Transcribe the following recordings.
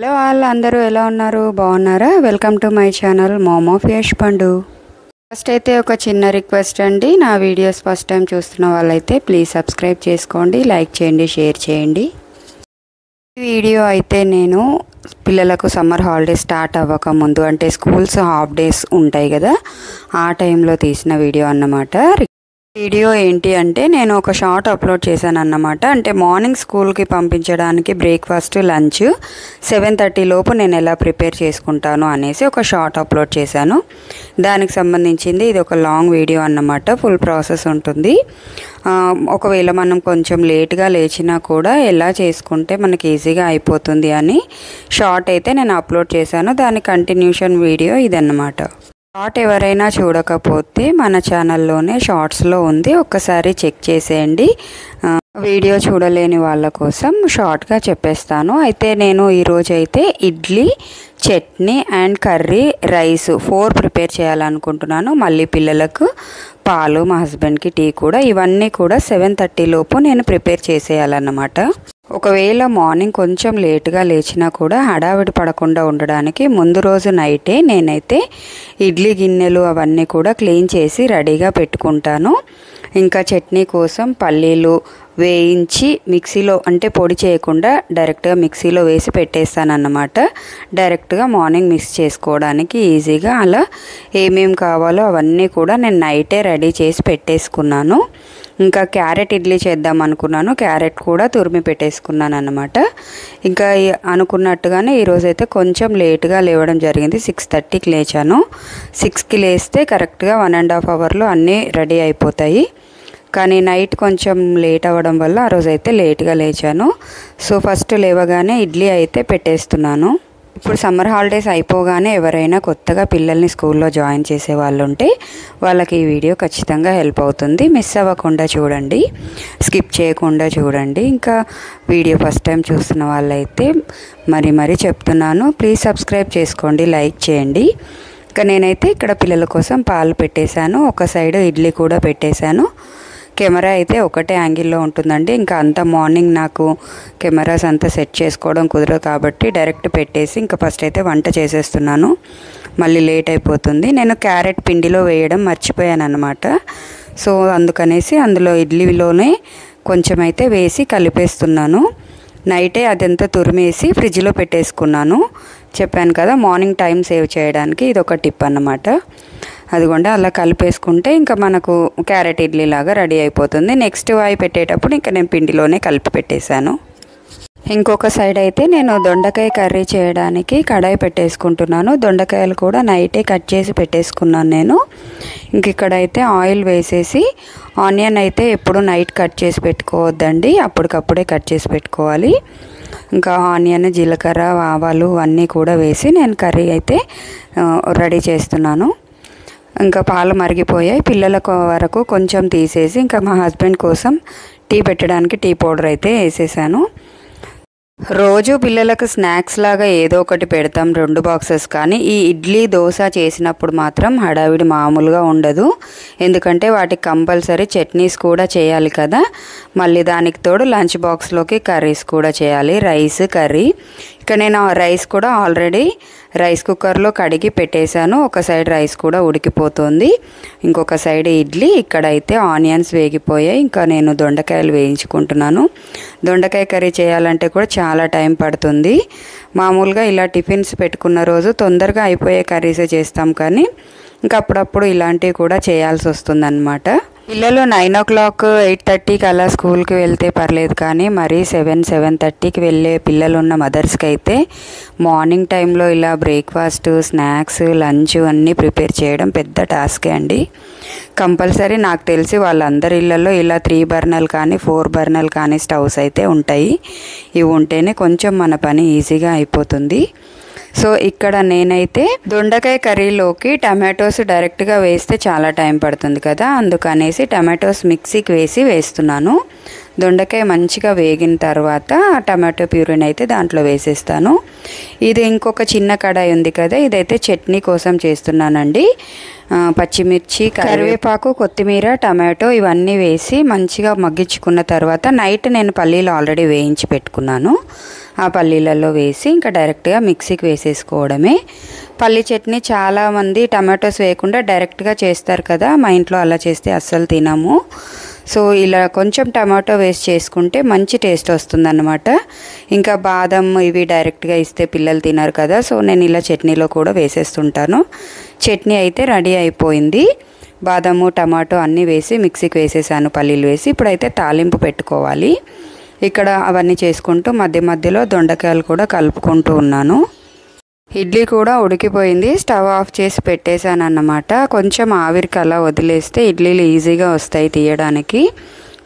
Hello అందరూ ఎలా ఉన్నారు? బాగున్నారా? Welcome to my channel mom of Yash పండు. ఫస్ట్ అయితే ఒక చిన్న రిక్వెస్ట్ అండి, నా వీడియోస్ ఫస్ట్ టైం చూస్తున్న వాళ్ళైతే ప్లీజ్ సబ్స్క్రైబ్ చేసుకోండి, లైక్ చేయండి, షేర్ చేయండి. ఈ వీడియో అయితే నేను పిల్లలకు సమ్మర్ హాలిడేస్ స్టార్ట్ అవ్వక ముందు, అంటే స్కూల్స్ హాఫ్ డేస్ ఉంటాయి కదా, ఆ టైంలో తీసిన వీడియో అన్నమాట. వీడియో ఏంటి అంటే నేను ఒక షార్ట్ అప్లోడ్ చేశాను అన్నమాట. అంటే మార్నింగ్ స్కూల్కి పంపించడానికి బ్రేక్ఫాస్ట్ లంచ్ 7:30 లోపు నేను ఎలా ప్రిపేర్ చేసుకుంటాను అనేసి ఒక షార్ట్ అప్లోడ్ చేశాను. దానికి సంబంధించింది ఇది ఒక లాంగ్ వీడియో అన్నమాట. ఫుల్ ప్రాసెస్ ఉంటుంది. ఒకవేళ మనం కొంచెం లేట్గా లేచినా కూడా ఎలా చేసుకుంటే మనకి ఈజీగా అయిపోతుంది అని షార్ట్ అయితే నేను అప్లోడ్ చేశాను. దాని కంటిన్యూషన్ వీడియో ఇదన్నమాట. షార్ట్ ఎవరైనా చూడకపోతే మన ఛానల్లోనే షార్ట్స్లో ఉంది, ఒక్కసారి చెక్ చేసేయండి. వీడియో చూడలేని వాళ్ళ కోసం షార్ట్గా చెప్పేస్తాను. అయితే నేను ఈరోజు అయితే idli, chutney and curry, rice 4 prepare చేయాలనుకుంటున్నాను. మళ్ళీ పిల్లలకు పాలు, మా హస్బెండ్కి టీ కూడా, ఇవన్నీ కూడా 7:30 లోపు నేను ప్రిపేర్ చేసేయాలన్నమాట. ఒకవేళ మార్నింగ్ కొంచెం లేట్గా లేచినా కూడా హడావిడి పడకుండా ఉండడానికి ముందు రోజు నైటే నేనైతే ఇడ్లీ గిన్నెలు అవన్నీ కూడా క్లీన్ చేసి రెడీగా పెట్టుకుంటాను. ఇంకా చట్నీ కోసం పల్లీలు వేయించి మిక్సీలో, అంటే పొడి చేయకుండా డైరెక్ట్గా మిక్సీలో వేసి పెట్టేస్తానన్నమాట. డైరెక్ట్గా మార్నింగ్ మిక్స్ చేసుకోవడానికి ఈజీగా. అలా ఏమేమి కావాలో అవన్నీ కూడా నేను నైటే రెడీ చేసి పెట్టేసుకున్నాను. ఇంకా క్యారెట్ ఇడ్లీ చేద్దాం అనుకున్నాను, క్యారెట్ కూడా తురిమి పెట్టేసుకున్నాను అన్నమాట. ఇంకా అనుకున్నట్టుగానే ఈరోజైతే కొంచెం లేట్గా లేవడం జరిగింది. 6:30కి లేచాను. 6కి లేస్తే కరెక్ట్గా 1.5 అవర్లో అన్నీ రెడీ అయిపోతాయి. కానీ నైట్ కొంచెం లేట్ అవ్వడం వల్ల ఆ రోజైతే లేట్గా లేచాను. సో ఫస్ట్ లేవగానే ఇడ్లీ అయితే పెట్టేస్తున్నాను. ఇప్పుడు సమ్మర్ హాలిడేస్ అయిపోగానే ఎవరైనా కొత్తగా పిల్లల్ని స్కూల్లో జాయిన్ చేసే వాళ్ళు ఉంటే వాళ్ళకి ఈ వీడియో ఖచ్చితంగా హెల్ప్ అవుతుంది. మిస్ అవ్వకుండా చూడండి, స్కిప్ చేయకుండా చూడండి. ఇంకా వీడియో ఫస్ట్ టైం చూస్తున్న వాళ్ళైతే మరీ చెప్తున్నాను, ప్లీజ్ సబ్స్క్రైబ్ చేసుకోండి, లైక్ చేయండి. ఇంకా నేనైతే ఇక్కడ పిల్లల కోసం పాలు పెట్టేశాను, ఒక సైడ్ ఇడ్లీ కూడా పెట్టేశాను. కెమెరా అయితే ఒకటే యాంగిల్లో ఉంటుందండి. ఇంకా అంత మార్నింగ్ నాకు కెమెరాస్ అంతా సెట్ చేసుకోవడం కుదరదు కాబట్టి డైరెక్ట్ పెట్టేసి ఇంకా ఫస్ట్ అయితే వంట చేసేస్తున్నాను, మళ్ళీ లేట్ అయిపోతుంది. నేను క్యారెట్ పిండిలో వేయడం మర్చిపోయాను అన్నమాట. సో అందుకనేసి అందులో ఇడ్లీలోనే కొంచెం అయితే వేసి కలిపేస్తున్నాను. నైటే అదంతా తురిమేసి ఫ్రిడ్జ్లో పెట్టేసుకున్నాను. చెప్పాను కదా, మార్నింగ్ టైం సేవ్ చేయడానికి ఇది ఒక టిప్ అన్నమాట. అదిగోండి అలా కలిపేసుకుంటే ఇంకా మనకు క్యారెట్ ఇడ్లీ లాగా రెడీ అయిపోతుంది. నెక్స్ట్ వాయి పెట్టేటప్పుడు ఇంకా నేను పిండిలోనే కలిపి పెట్టేశాను. ఇంకొక సైడ్ అయితే నేను దొండకాయ కర్రీ చేయడానికి కడాయి పెట్టేసుకుంటున్నాను. దొండకాయలు కూడా నైటే కట్ చేసి పెట్టేసుకున్నాను నేను. ఇంక ఇక్కడైతే ఆయిల్ వేసేసి, ఆనియన్ అయితే ఎప్పుడు నైట్ కట్ చేసి పెట్టుకోవద్దండి, అప్పటికప్పుడే కట్ చేసి పెట్టుకోవాలి. ఇంకా ఆనియన్, జీలకర్ర, ఆవాలు అన్నీ కూడా వేసి నేను కర్రీ అయితే రెడీ చేస్తున్నాను. ఇంకా పాలు మరిగిపోయాయి, పిల్లల వరకు కొంచెం తీసేసి ఇంకా మా హస్బెండ్ కోసం టీ పెట్టడానికి టీ పౌడర్ అయితే వేసేసాను. రోజు పిల్లలకు స్నాక్స్ లాగా ఏదో ఒకటి పెడతాం, 2 బాక్సెస్. కానీ ఈ ఇడ్లీ, దోశ చేసినప్పుడు మాత్రం హడావిడి మామూలుగా ఉండదు. ఎందుకంటే వాటికి కంపల్సరీ చట్నీస్ కూడా చేయాలి కదా, మళ్ళీ దానికి తోడు లంచ్ బాక్స్లోకి కర్రీస్ కూడా చేయాలి, రైస్, కర్రీ. ఇక నేను రైస్ కూడా ఆల్రెడీ రైస్ కుక్కర్లో కడిగి పెట్టేశాను. ఒక సైడ్ రైస్ కూడా ఉడికిపోతుంది, ఇంకొక సైడ్ ఇడ్లీ. ఇక్కడైతే ఆనియన్స్ వేగిపోయాయి, ఇంకా నేను దొండకాయలు వేయించుకుంటున్నాను. దొండకాయ కర్రీ చేయాలంటే కూడా చాలా టైం పడుతుంది. మామూలుగా ఇలా టిఫిన్స్ పెట్టుకున్న రోజు తొందరగా అయిపోయే కర్రీసే చేస్తాం, కానీ ఇంకా అప్పుడప్పుడు ఇలాంటివి కూడా చేయాల్సి వస్తుందన్నమాట. పిల్లలు 9 o'clock 8:30కి అలా స్కూల్కి వెళ్తే పర్లేదు, కానీ మరీ 7-7:30కి వెళ్ళే పిల్లలు ఉన్న మదర్స్కి అయితే మార్నింగ్ టైంలో ఇలా బ్రేక్ఫాస్ట్, స్నాక్స్, లంచ్ అన్నీ ప్రిపేర్ చేయడం పెద్ద టాస్కే అండి. కంపల్సరీ నాకు తెలిసి వాళ్ళందరి ఇళ్లలో ఇలా 3 బర్నర్లు కానీ 4 బర్నర్లు కానీ స్టవ్స్ అయితే ఉంటాయి. ఇవి ఉంటేనే కొంచెం మన పని ఈజీగా అయిపోతుంది. సో ఇక్కడ నేనైతే దొండకాయ కర్రీలోకి టమాటోస్ డైరెక్ట్గా వేస్తే చాలా టైం పడుతుంది కదా, అందుకనేసి టమాటోస్ మిక్సీకి వేస్తున్నాను. దొండకాయ మంచిగా వేగిన తర్వాత టమాటో ప్యూరీని అయితే దాంట్లో వేసేస్తాను. ఇది ఇంకొక చిన్న కడాయి ఉంది కదా, ఇదైతే చట్నీ కోసం చేస్తున్నానండి. పచ్చిమిర్చి, కరివేపాకు, కొత్తిమీర, టమాటో ఇవన్నీ వేసి మంచిగా మగ్గించుకున్న తర్వాత నైట్ నేను పల్లీలు ఆల్రెడీ వేయించి పెట్టుకున్నాను. ఆ పల్లీలలో వేసి ఇంకా డైరెక్ట్గా మిక్సీకి వేసేసుకోవడమే. పల్లీ చట్నీ చాలామంది టమాటోస్ వేయకుండా డైరెక్ట్గా చేస్తారు కదా, మా ఇంట్లో అలా చేస్తే అస్సలు తినము. సో ఇలా కొంచెం టమాటో వేస్ట్ చేసుకుంటే మంచి టేస్ట్ వస్తుందన్నమాట. ఇంకా బాదం ఇవి డైరెక్ట్గా ఇస్తే పిల్లలు తినరు కదా, సో నేను ఇలా చట్నీలో కూడా వేసేస్తుంటాను. చట్నీ అయితే రెడీ అయిపోయింది. బాదము టమాటో అన్నీ వేసి మిక్సీకి వేసేసాను, పల్లీలు వేసి. ఇప్పుడైతే తాలింపు పెట్టుకోవాలి. ఇక్కడ అవన్నీ చేసుకుంటూ మధ్య మధ్యలో దొండకాయలు కూడా కలుపుకుంటూ ఉన్నాను. ఇడ్లీ కూడా ఉడికిపోయింది, స్టవ్ ఆఫ్ చేసి పెట్టేశాను అన్నమాట. కొంచెం ఆవిరికి అలా వదిలేస్తే ఇడ్లీలు ఈజీగా వస్తాయి తీయడానికి.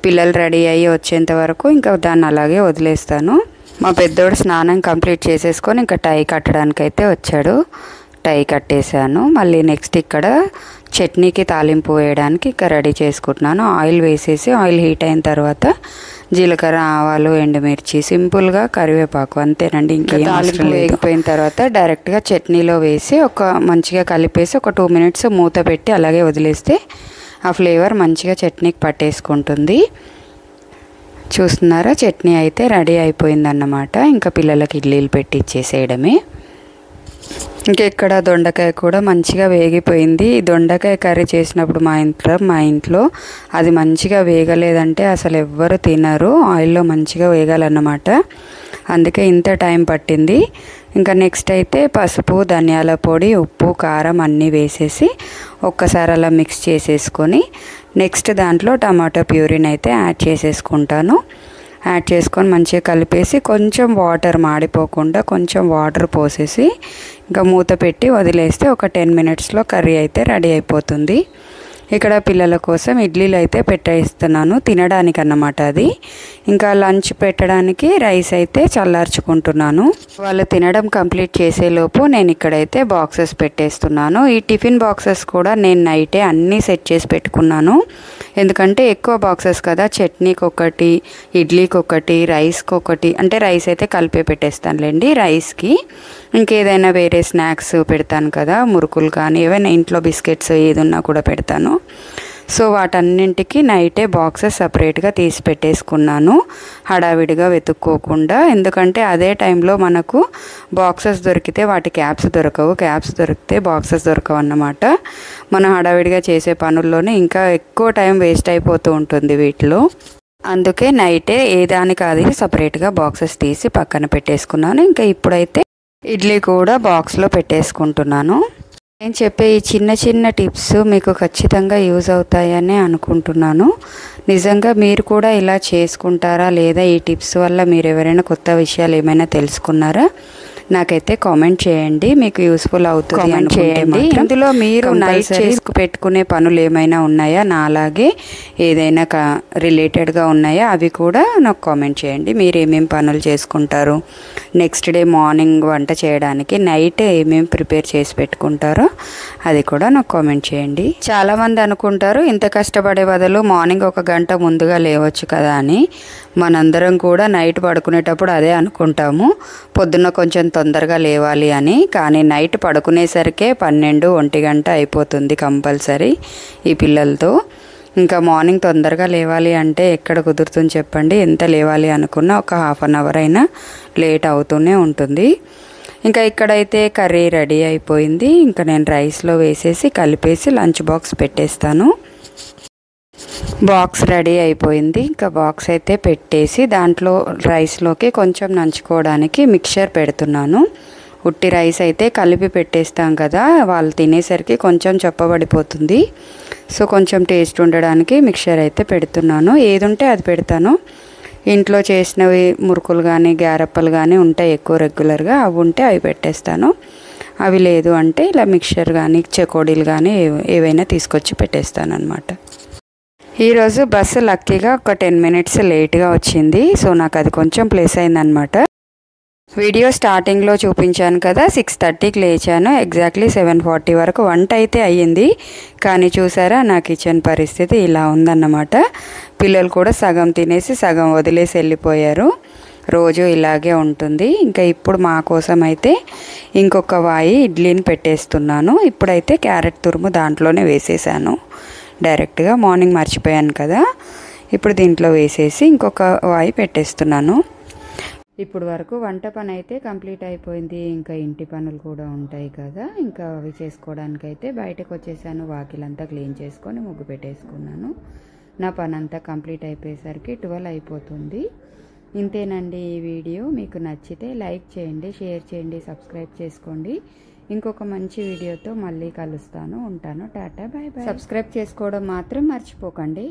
పిల్లలు రెడీ అయ్యి వచ్చేంత వరకు ఇంకా దాన్ని అలాగే వదిలేస్తాను. మా పెద్దోడు స్నానం కంప్లీట్ చేసేసుకొని ఇంకా టై కట్టడానికి అయితే వచ్చాడు. టై కట్టేశాను. మళ్ళీ నెక్స్ట్ ఇక్కడ చట్నీకి తాలింపు వేయడానికి ఇంకా రెడీ చేసుకుంటున్నాను. ఆయిల్ వేసేసి ఆయిల్ హీట్ అయిన తర్వాత జీలకర్ర, ఆవాలు, ఎండుమిర్చి, సింపుల్గా కరివేపాకు, అంతేనండి. ఇంకేం తాలింపు వేగిపోయిన తర్వాత డైరెక్ట్గా చట్నీలో వేసి మంచిగా కలిపేసి ఒక 2 మినిట్స్ మూత పెట్టి అలాగే వదిలేస్తే ఆ ఫ్లేవర్ మంచిగా చట్నీకి పట్టేసుకుంటుంది. చూస్తున్నారా, చట్నీ అయితే రెడీ అయిపోయిందన్నమాట. ఇంకా పిల్లలకి ఇడ్లీలు పెట్టి ఇచ్చేసేయడమే. ఇంకా ఇక్కడ దొండకాయ కూడా మంచిగా వేగిపోయింది. దొండకాయ కర్రీ చేసినప్పుడు మా ఇంట్లో అది మంచిగా వేగలేదంటే అసలు ఎవ్వరు తినరు. ఆయిల్లో మంచిగా వేగాలన్నమాట, అందుకే ఇంత టైం పట్టింది. ఇంకా నెక్స్ట్ అయితే పసుపు, ధనియాల పొడి, ఉప్పు, కారం అన్నీ వేసేసి ఒక్కసారి అలా మిక్స్ చేసేసుకొని నెక్స్ట్ దాంట్లో టమాటో ప్యూరీని అయితే యాడ్ చేసేసుకుంటాను. యాడ్ చేసుకొని మంచిగా కలిపేసి కొంచెం వాటర్, మాడిపోకుండా కొంచెం వాటర్ పోసేసి ఇంకా మూత పెట్టి వదిలేస్తే ఒక 10 మినిట్స్లో కర్రీ అయితే రెడీ అయిపోతుంది. ఇక్కడ పిల్లల కోసం ఇడ్లీలు అయితే పెట్టేస్తున్నాను తినడానికి అన్నమాట. అది ఇంకా లంచ్ పెట్టడానికి రైస్ అయితే చల్లార్చుకుంటున్నాను. వాళ్ళు తినడం కంప్లీట్ చేసేలోపు నేను ఇక్కడైతే బాక్సెస్ పెట్టేస్తున్నాను. ఈ టిఫిన్ బాక్సెస్ కూడా నేను నైటే అన్నీ సెట్ చేసి పెట్టుకున్నాను. ఎందుకంటే ఎక్కువ బాక్సెస్ కదా, చట్నీకి ఒకటి, ఇడ్లీకి ఒకటి, రైస్కి ఒకటి, అంటే రైస్ అయితే కలిపే పెట్టేస్తానులేండి. రైస్కి ఇంకేదైనా వేరే స్నాక్స్ పెడతాను కదా, మురుకులు కానీ ఏవైనా ఇంట్లో బిస్కెట్స్ ఏది ఉన్నా కూడా పెడతాను. సో వాటన్నింటికి నైటే బాక్సెస్ సపరేట్గా తీసి పెట్టేసుకున్నాను, హడావిడిగా వెతుక్కోకుండా. ఎందుకంటే అదే టైంలో మనకు బాక్సెస్ దొరికితే వాటి క్యాప్స్ దొరకవు, క్యాప్స్ దొరికితే బాక్సెస్ దొరకవు అన్నమాట. మనం హడావిడిగా చేసే పనుల్లోనే ఇంకా ఎక్కువ టైం వేస్ట్ అయిపోతూ ఉంటుంది వీటిలో. అందుకే నైటే ఏదానికి అది సపరేట్గా బాక్సెస్ తీసి పక్కన పెట్టేసుకున్నాను. ఇంకా ఇప్పుడైతే ఇడ్లీ కూడా బాక్స్లో పెట్టేసుకుంటున్నాను. నేను చెప్పే ఈ చిన్న చిన్న టిప్స్ మీకు ఖచ్చితంగా యూజ్ అవుతాయని అనుకుంటున్నాను. నిజంగా మీరు కూడా ఇలా చేసుకుంటారా లేదా, ఈ టిప్స్ వల్ల మీరు ఎవరైనా కొత్త విషయాలు ఏమైనా తెలుసుకున్నారా, నాకైతే కామెంట్ చేయండి. మీకు యూస్ఫుల్ అవుతుంది కామెంట్ చేయండి. ఇందులో మీరు నైట్ చేసుకు పెట్టుకునే పనులు ఏమైనా ఉన్నాయా, నాలాగే ఏదైనా రిలేటెడ్గా ఉన్నాయా, అవి కూడా నాకు కామెంట్ చేయండి. మీరు ఏమేమి పనులు చేసుకుంటారు, నెక్స్ట్ డే మార్నింగ్ వంట చేయడానికి నైట్ ఏమేమి ప్రిపేర్ చేసి పెట్టుకుంటారో అది కూడా నాకు కామెంట్ చేయండి. చాలామంది అనుకుంటారు ఇంత కష్టపడే బదులు మార్నింగ్ 1 గంట ముందుగా లేవచ్చు కదా అని. మనందరం కూడా నైట్ పడుకునేటప్పుడు అదే అనుకుంటాము, పొద్దున్న కొంచెం తొందరగా లేవాలి అని. కానీ నైట్ పడుకునేసరికే 12-1 గంట అయిపోతుంది కంపల్సరీ ఈ పిల్లలతో. ఇంకా మార్నింగ్ తొందరగా లేవాలి అంటే ఎక్కడ కుదురుతుంది చెప్పండి. ఎంత లేవాలి అనుకున్నా ఒక ½ అన్ అవర్ అయినా లేట్ అవుతూనే ఉంటుంది. ఇంకా ఇక్కడైతే కర్రీ రెడీ అయిపోయింది. ఇంకా నేను రైస్లో వేసేసి కలిపేసి లంచ్ బాక్స్ పెట్టేస్తాను. బాక్స్ రెడీ అయిపోయింది. ఇంకా బాక్స్ అయితే పెట్టేసి దాంట్లో రైస్లోకి కొంచెం నంచుకోవడానికి మిక్చర్ పెడుతున్నాను. ఉట్టి రైస్ అయితే కలిపి పెట్టేస్తాం కదా, వాళ్ళు తినేసరికి కొంచెం చప్పబడిపోతుంది. సో కొంచెం టేస్ట్ ఉండడానికి మిక్చర్ అయితే పెడుతున్నాను. ఏది ఉంటే అది పెడతాను. ఇంట్లో చేసినవి మురుకులు కానీ గారెప్పలు కానీ ఉంటాయి ఎక్కువ రెగ్యులర్గా, అవి ఉంటే అవి పెట్టేస్తాను. అవి లేదు అంటే ఇలా మిక్చర్ కానీ చెకోడీలు కానీ ఏవైనా తీసుకొచ్చి పెట్టేస్తాను అనమాట. ఈరోజు బస్సు లక్కీగా ఒక 10 మినిట్స్ లేట్గా వచ్చింది. సో నాకు అది కొంచెం ప్లేస్ అయిందనమాట. వీడియో స్టార్టింగ్లో చూపించాను కదా, 6:30కి లేచాను. ఎగ్జాక్ట్లీ 7:40 వరకు వంట అయితే అయ్యింది. కానీ చూసారా నా కిచెన్ పరిస్థితి ఇలా ఉందన్నమాట. పిల్లలు కూడా సగం తినేసి సగం వదిలేసి వెళ్ళిపోయారు. రోజు ఇలాగే ఉంటుంది. ఇంకా ఇప్పుడు మా కోసం అయితే ఇంకొక వాయి ఇడ్లీని పెట్టేస్తున్నాను. ఇప్పుడైతే క్యారెట్ తురుము దాంట్లోనే వేసేసాను డైరెక్ట్గా. మార్నింగ్ మర్చిపోయాను కదా, ఇప్పుడు దీంట్లో వేసేసి ఇంకొక వాయి పెట్టేస్తున్నాను. ఇప్పుడు వరకు వంట పని అయితే కంప్లీట్ అయిపోయింది. ఇంకా ఇంటి పనులు కూడా ఉంటాయి కదా, ఇంకా అవి చేసుకోవడానికైతే బయటకు వచ్చేసాను. వాకిలంతా క్లీన్ చేసుకొని ముగ్గు పెట్టేసుకున్నాను. నా పని అంతా కంప్లీట్ అయిపోయేసరికి 12 అయిపోతుంది. ఇంతేనండి ఈ వీడియో. మీకు నచ్చితే లైక్ చేయండి, షేర్ చేయండి, సబ్స్క్రైబ్ చేసుకోండి. ఇంకొక మంచి వీడియోతో మళ్ళీ కలుస్తాను. ఉంటాను. Tata, bye bye. సబ్స్క్రైబ్ చేసుకోవడం మాత్రం మర్చిపోకండి.